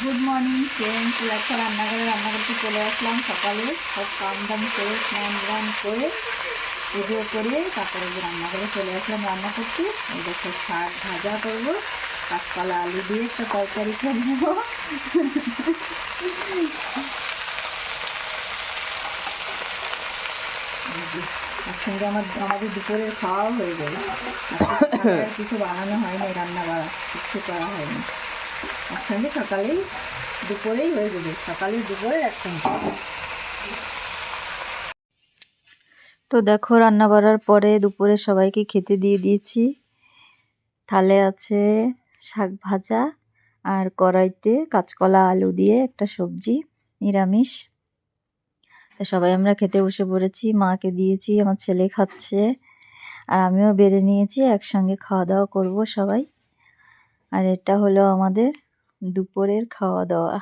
Good morning friends, দেখো রান্নাঘরে রান্না করতে চলে আসলাম। সকালে সব কাম দাম করে স্নান করে পুজো করে তারপরে রান্নাঘরে চলে আসলাম রান্না করতে। এই দেখো শাক ভাজা করবো, কাঁচকলা আলু দিয়ে একটা তরকারি করবো। আর সঙ্গে আমাদের দুপুরের খাওয়াও হয়ে যাবে। আর কিছু বানানো হয়নি, রান্না বাড়া কিছু করা হয়নি। একসঙ্গে সকালেই দুপুরেই হয়ে যাবে, সকালে দুপুরে একসঙ্গে। তো দেখো রান্না বাড়ার পরে দুপুরে সবাইকে খেতে দিয়ে দিয়েছি। থালে আছে শাক ভাজা আর কড়াইতে কাঁচকলা আলু দিয়ে একটা সবজি, নিরামিষ। তো সবাই আমরা খেতে বসে পড়েছি, মাকে দিয়েছি, আমার ছেলে খাচ্ছে আর আমিও বেড়ে নিয়েছি। একসঙ্গে খাওয়া দাওয়া করবো সবাই। আর এটা হলো আমাদের দুপুরের খাওয়া দাওয়া।